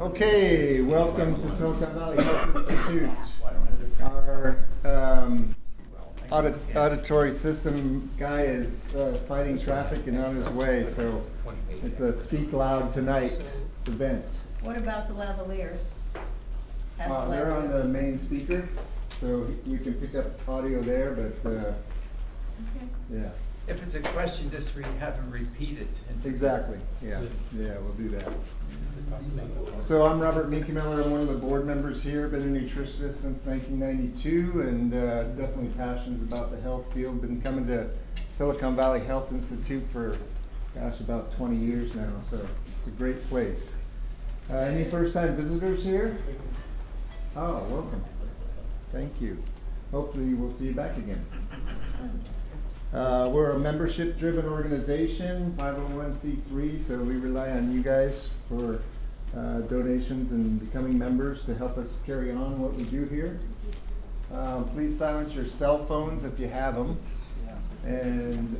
Okay, welcome to Silicon Valley Health Institute. Our auditory system guy is fighting traffic and on his way, so it's a Speak Loud Tonight event. What about the lavaliers? They're on the main speaker, so we can pick up audio there, but Okay. yeah. If it's a question, just have them repeat it. Exactly, yeah, we'll do that. So I'm Robert Minky-Miller. I'm one of the board members here. Been a nutritionist since 1992 and definitely passionate about the health field. Been coming to Silicon Valley Health Institute for, gosh, about 20 years now, so it's a great place. Any first-time visitors here? Oh, welcome. Thank you. Hopefully we'll see you back again. We're a membership-driven organization, 501c3, so we rely on you guys for donations and becoming members to help us carry on what we do here. Please silence your cell phones if you have them. And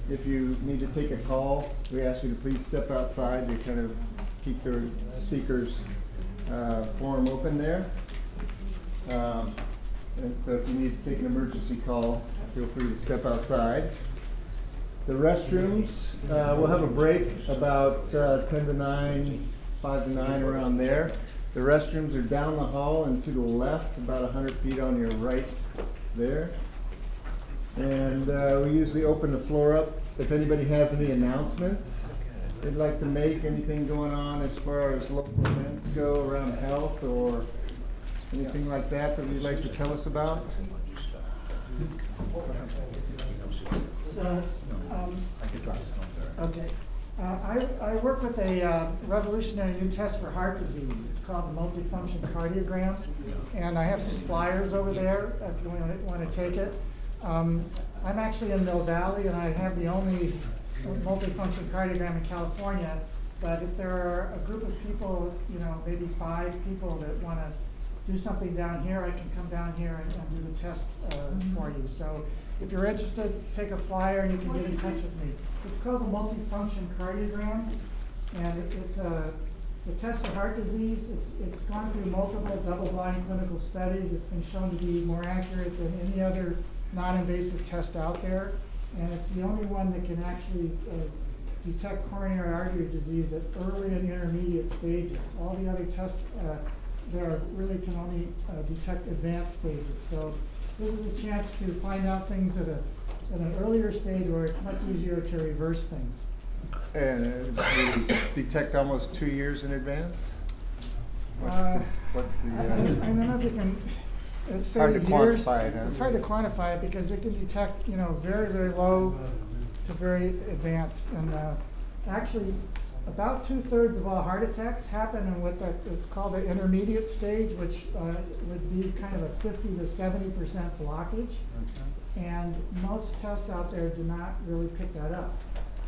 if you need to take a call, we ask you to please step outside to kind of keep the speakers forum open there. And so if you need to take an emergency call, feel free to step outside. The restrooms, we'll have a break about 10 to 9, 5 to 9, around there. The restrooms are down the hall and to the left, about 100 feet on your right there. And we usually open the floor up if anybody has any announcements they'd like to make, anything going on as far as local events go around health or anything like that that you'd like to tell us about. So, okay. I work with a revolutionary new test for heart disease. It's called the Multifunction cardiogram, and I have some flyers over there if you want to take it. I'm actually in Mill Valley, and I have the only multifunction cardiogram in California. But if there are a group of people, maybe 5 people that want to do something down here, I can come down here and do the test for you. So if you're interested, take a flyer and you can get in touch with me. It's called the Multifunction cardiogram, and it's the test for heart disease. It's gone through multiple double-blind clinical studies. It's been shown to be more accurate than any other non-invasive test out there, and it's the only one that can actually detect coronary artery disease at early and intermediate stages. All the other tests there really can only detect advanced stages. So this is a chance to find out things at an earlier stage where it's much easier to reverse things. And we detect almost 2 years in advance? What's the I don't know if you can say hard to years. quantify it, huh? It's hard to quantify it because it can detect, very, very low to very advanced. And actually, about 2/3 of all heart attacks happen in what it's called the intermediate stage, which would be kind of a 50 to 70% blockage. And most tests out there do not really pick that up.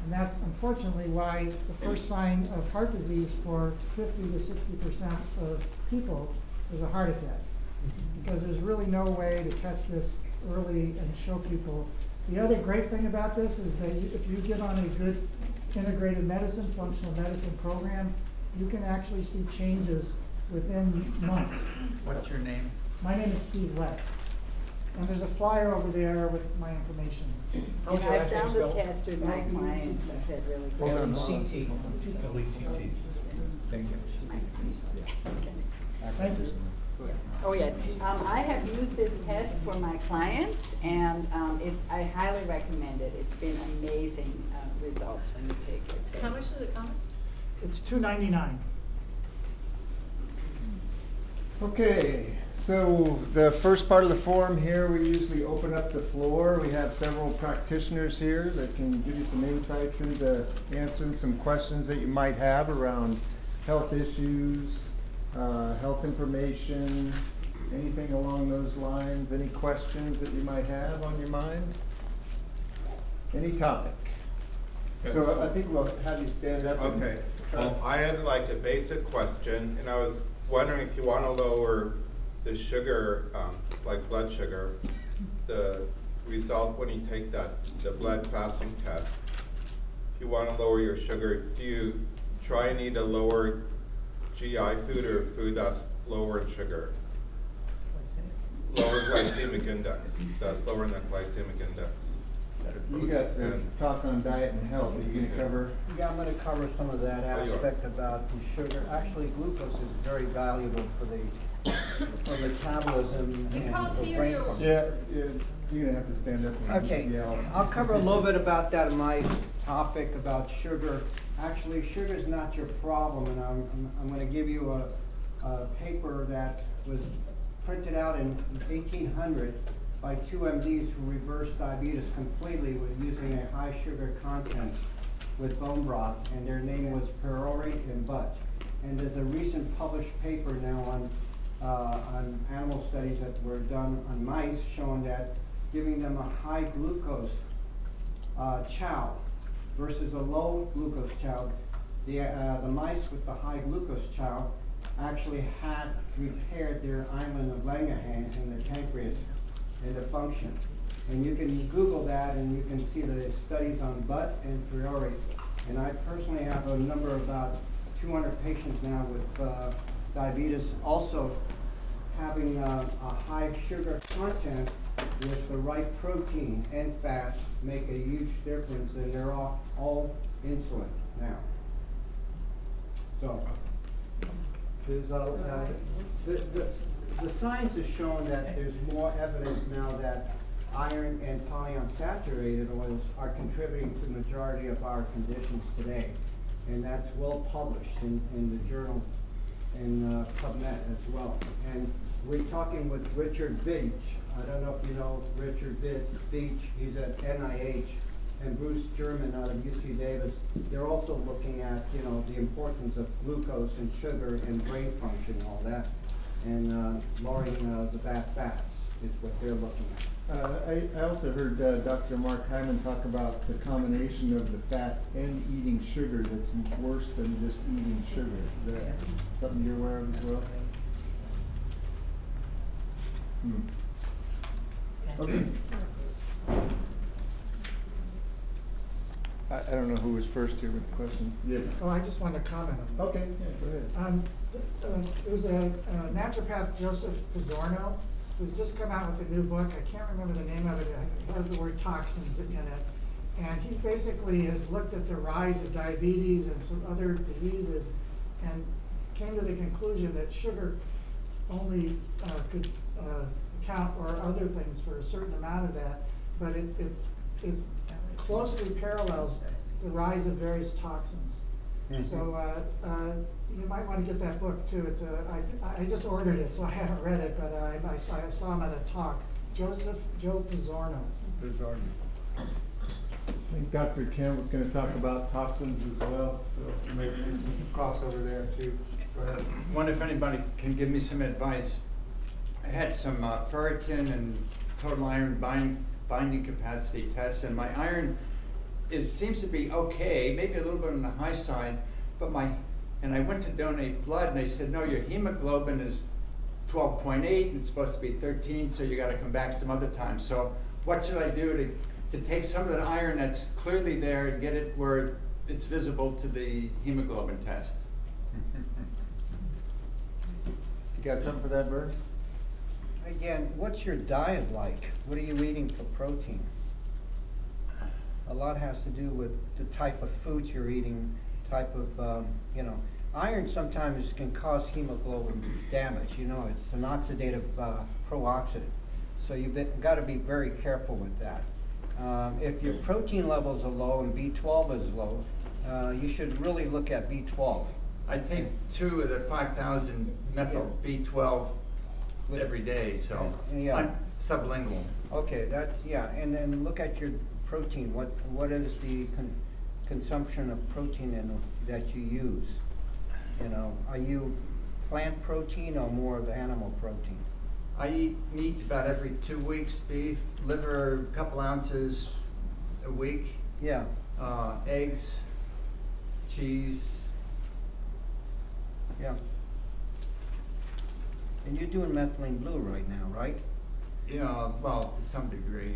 And that's unfortunately why the first sign of heart disease for 50 to 60% of people is a heart attack. Because there's really no way to catch this early and show people. The other great thing about this is that if you get on a good integrated medicine, functional medicine program, you can actually see changes within months. What's your name? My name is Steve Lett. And there's a flyer over there with my information. And I've done the test with my clients. I've had really Hold good on. results. Thank you. Thank you. Oh, yes. I have used this test for my clients, and I highly recommend it. It's been amazing results when you take it. So. How much does it cost? It's $2.99. Okay, so the first part of the forum here, we usually open up the floor. We have several practitioners here that can give you some insights into answering some questions that you might have around health issues, health information, anything along those lines. Any questions that you might have on your mind? Any topic? Yes. So I think we'll have you stand up. Okay. I had like a basic question, and I was wondering if you want to lower the sugar, like blood sugar, the result when you take the blood fasting test. If you want to lower your sugar, do you try and eat a lower GI food or food that's lower in sugar? Lower glycemic index, that's lower in the glycemic index. You got the talk on diet and health. Are you gonna cover? Yeah, I'm gonna cover some of that Oh, you are. aspect about the sugar. Actually, glucose is very valuable for metabolism It's and hard to for hear brain you. function. Yeah, you're gonna have to stand up. And Okay, yell. I'll cover a little bit about that in my topic about sugar. Actually, sugar is not your problem, and I'm going to give you a paper that was printed out in 1800 by two MDs who reversed diabetes completely with using a high sugar content with bone broth, and their name was Perori and Butt. And there's a recent published paper now on animal studies that were done on mice showing that giving them a high glucose chow versus a low glucose chow, the mice with the high glucose chow actually had repaired their island of Langerhans in the pancreas and the function. And you can Google that and you can see the studies on Butt and Priori. And I personally have a number of about 200 patients now with diabetes, also having a high sugar content with the right protein and fats make a huge difference, and they're all insulin now. So, there's the science has shown that there's more evidence now that iron and polyunsaturated oils are contributing to the majority of our conditions today. And that's well published in the journal in PubMed as well. And we're talking with Richard Beach. I don't know if you know Richard Beach. He's at NIH, and Bruce German out of UC Davis. They're also looking at, you know, the importance of glucose and sugar and brain function and all that, and lowering the bad fats is what they're looking at. I also heard Dr. Mark Hyman talk about the combination of the fats and eating sugar that's worse than just eating sugar. Is that something you're aware of as well? Okay. I don't know who was first here with the question. Yeah. Oh, I just wanted to comment on Okay, yeah, go ahead. There's a naturopath, Joseph Pizzorno, who's just come out with a new book. I can't remember the name of it. It has the word toxins in it. And he basically has looked at the rise of diabetes and some other diseases and came to the conclusion that sugar only could account for other things for a certain amount of that, but it closely parallels the rise of various toxins. Mm-hmm. So you might want to get that book too. It's I just ordered it, so I haven't read it, but I saw him at a talk. Joe Pizzorno. I think Dr. Campbell's going to talk about toxins as well, so maybe there's some crossover there too. Go ahead. Wonder if anybody can give me some advice. I had some ferritin and total iron binding capacity tests, and my iron, it seems to be okay, maybe a little bit on the high side, but and I went to donate blood, and they said, no, your hemoglobin is 12.8, and it's supposed to be 13, so you got to come back some other time. So what should I do to take some of that iron that's clearly there and get it where it's visible to the hemoglobin test? You got something for that, Bert? Again, what's your diet like? What are you eating for protein? A lot has to do with the type of foods you're eating, type of, you know, iron sometimes can cause hemoglobin damage. You know, it's an oxidative pro-oxidant. So you've got to be very careful with that. If your protein levels are low and B12 is low, you should really look at B12. I take 2 of the 5,000 methyl B12 every day, so Yeah. Sublingual. Okay, that's, yeah, and then look at your protein. What is the consumption of protein that you use? You know, are you plant protein or more of animal protein? I eat meat about every 2 weeks, beef, liver, a couple ounces a week, Yeah. eggs, cheese. Yeah. And you're doing methylene blue right now, right? Yeah, well, to some degree,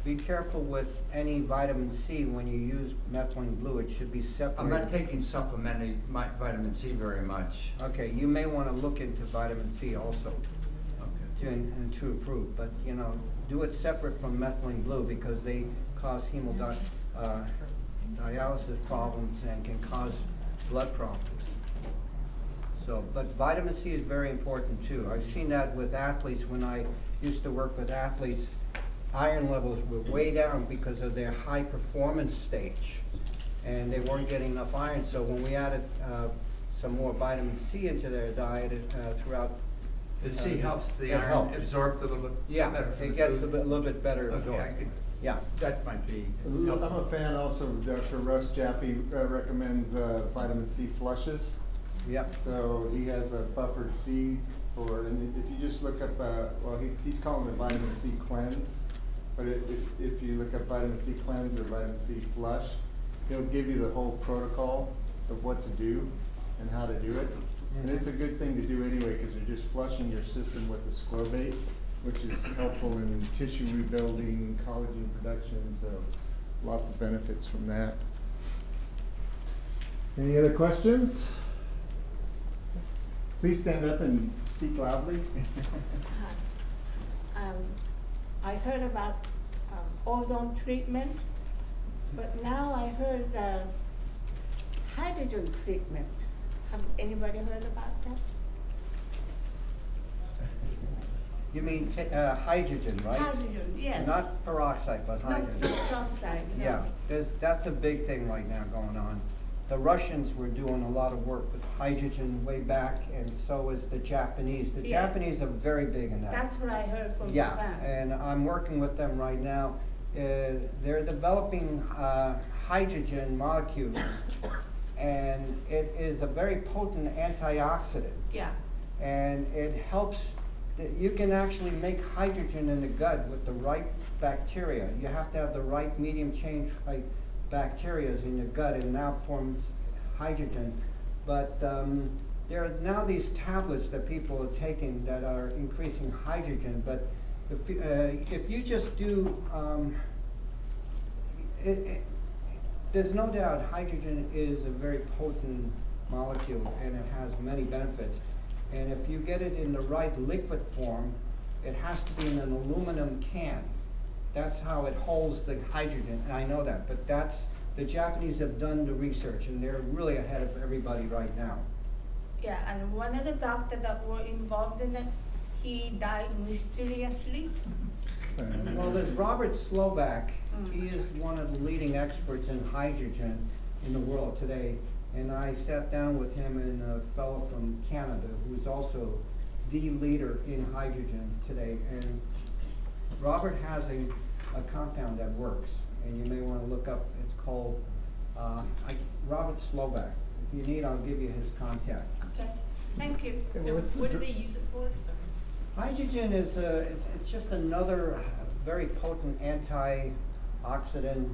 be careful with any vitamin C when you use methylene blue. It should be separated. I'm not taking supplementing my vitamin C very much. Okay, you may want to look into vitamin C also Okay. and to improve, but you know, do it separate from methylene blue because they cause dialysis problems and can cause blood problems. So, but vitamin C is very important too. I've seen that with athletes when I used to work with athletes. Iron levels were way down because of their high performance stage, and they weren't getting enough iron. So when we added some more vitamin C into their diet throughout, The C helps the it iron helps. absorb a little bit Yeah, better from it the gets food. a little bit better Okay, absorbed. Yeah. that might be I'm helpful. a fan also, Dr. Russ Jaffe recommends vitamin C flushes. Yep. So he has a buffered C for, and if you just look up, well, he's calling it vitamin C cleanse. But if you look up vitamin C cleanse or vitamin C flush, he'll give you the whole protocol of what to do and how to do it. And it's a good thing to do anyway, because you're just flushing your system with ascorbate, which is helpful in tissue rebuilding, collagen production, so lots of benefits from that. Any other questions? Please stand up and speak loudly. I heard about ozone treatment, but now I heard hydrogen treatment. Have anybody heard about that? You mean hydrogen, right? Hydrogen, yes. Not peroxide, but hydrogen. Not peroxide, no. Yeah, that's a big thing right now going on. The Russians were doing a lot of work with hydrogen way back, and so is the Japanese. The Yeah. Japanese are very big in that. That's what I heard from Yeah, Japan. and I'm working with them right now. They're developing hydrogen molecules, and it is a very potent antioxidant. Yeah, And it helps, you can actually make hydrogen in the gut with the right bacteria. You have to have the right medium chain bacteria in your gut, and now forms hydrogen. But there are now these tablets that people are taking that are increasing hydrogen. But if you just do, there's no doubt hydrogen is a very potent molecule, and it has many benefits. And if you get it in the right liquid form, it has to be in an aluminum can. That's how it holds the hydrogen, and I know that, but the Japanese have done the research, and they're really ahead of everybody right now. yeah, and one of the doctors that were involved in it, he died mysteriously. Well, there's Robert Slovak. He is one of the leading experts in hydrogen in the world today. And I sat down with him and a fellow from Canada who's also the leader in hydrogen today. And Robert has a compound that works, and you may want to look up, it's called Robert Slovak. If you need, I'll give you his contact. Okay, thank you. What do they use it for? Sorry. Hydrogen is it's just another very potent antioxidant,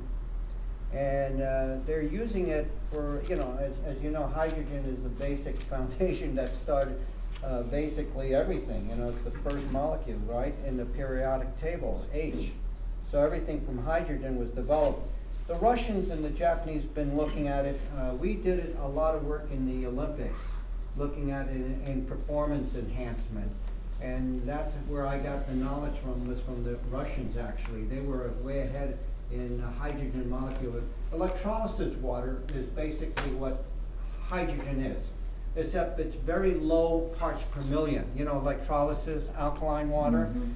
and they're using it for, you know, as you know, hydrogen is the basic foundation that started basically everything. You know, it's the first molecule, right, in the periodic table, H. So everything from hydrogen was developed. The Russians and the Japanese been looking at it. We did a lot of work in the Olympics, looking at it in performance enhancement. And that's where I got the knowledge from, was from the Russians, actually. They were way ahead in hydrogen molecule. Electrolysis water is basically what hydrogen is, except it's very low parts per million. You know, electrolysis, alkaline water. Mm-hmm.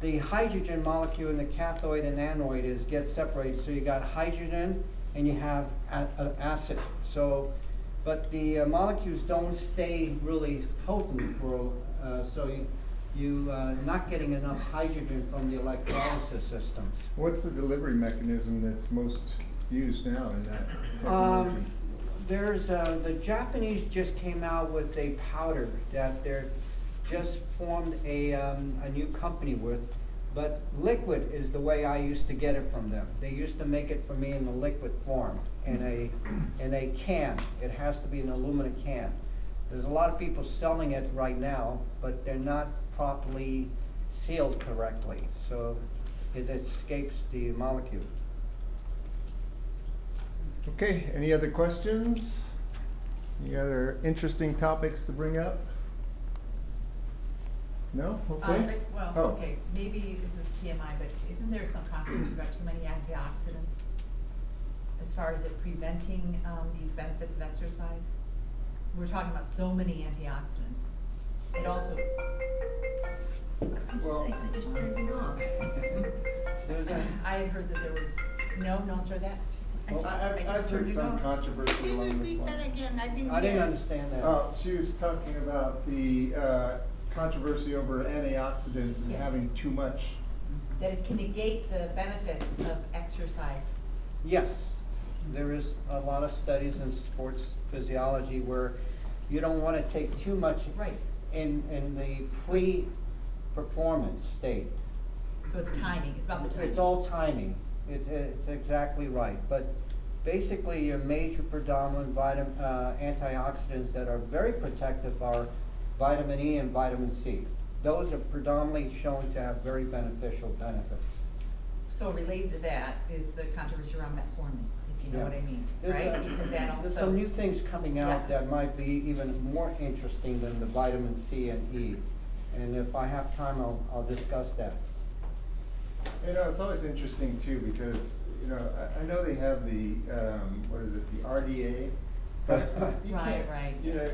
The hydrogen molecule in the cathode and anode gets separated. So you got hydrogen and you have acid. So, but the molecules don't stay really potent for, so you're not getting enough hydrogen from the electrolysis systems. What's the delivery mechanism that's most used now in that technology? There's the Japanese just came out with a powder that they're just formed a new company with, but liquid is the way I used to get it from them. They used to make it for me in the liquid form, in a can. It has to be an aluminum can. There's a lot of people selling it right now, but they're not properly sealed correctly. So it escapes the molecule. Okay, any other questions? Any other interesting topics to bring up? No? Okay. Well, Oh. okay, maybe this is TMI, but isn't there some controversy about too many antioxidants as far as it preventing the benefits of exercise? We're talking about so many antioxidants. It also, Well, I just turned it off. Susan? I had heard that there was, no one's heard that? Well, I've heard some controversy Can you along this repeat that line. again? I didn't hear. I didn't understand that. Oh, she was talking about the controversy over antioxidants and Yeah. having too much. That it can negate the benefits of exercise. Yes, there is a lot of studies in sports physiology where you don't want to take too much Right. in the pre-performance state. So it's timing, it's about the timing. It's all timing. It's exactly right. But basically, your major predominant antioxidants that are very protective are vitamin E and vitamin C. Those are predominantly shown to have very beneficial benefits. So related to that is the controversy around metformin, if you know Yeah. what I mean, There's right? Because that also. There's some new things coming out Yeah. that might be even more interesting than the vitamin C and E. And if I have time, I'll discuss that. You know, it's always interesting too because, you know, I know they have the, what is it, the RDA. But you Right, can't- right. You know,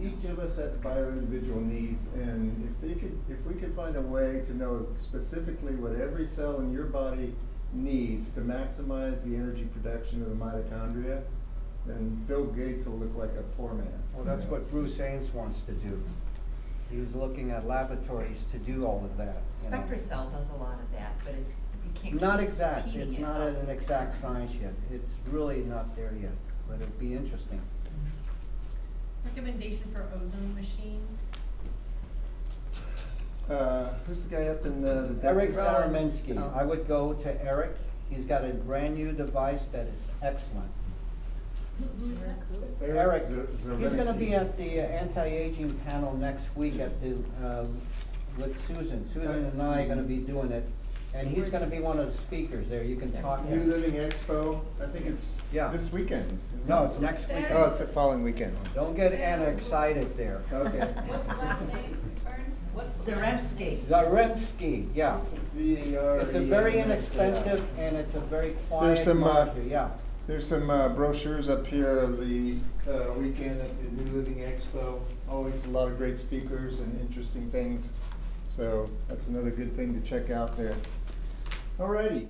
each of us has bio-individual needs, and if we could find a way to know specifically what every cell in your body needs to maximize the energy production of the mitochondria, then Bill Gates will look like a poor man. Well, that's you know. what Bruce Ames wants to do. He was looking at laboratories to do all of that. you know. SpectraCell does a lot of that, but it's, you can't keep Not exact, repeating it's it. not Oh. an exact science yet. It's really not there yet, but it'd be interesting. Recommendation for ozone machine? Who's the guy up in the? Eric Rowan. Zaromensky, Oh. I would go to Eric. He's got a brand new device that is excellent. Who's that? Eric, Zaromensky. he's gonna be at the anti-aging panel next week at the, with Susan. Susan and I are gonna be doing it, and he's gonna be one of the speakers there. You can talk. New Living Expo, I think it's Yeah. this weekend. isn't No, it? it's next week. Oh, it's the following weekend. Don't get Anna excited there. Okay. What's the last name, Vern? What's the Zaremsky. Zaremsky, yeah. ZAREMSKY. It's a very inexpensive and it's a very quiet some, molecule, yeah. There's some brochures up here of the weekend at the New Living Expo. Always a lot of great speakers and interesting things. So that's another good thing to check out there. Alrighty.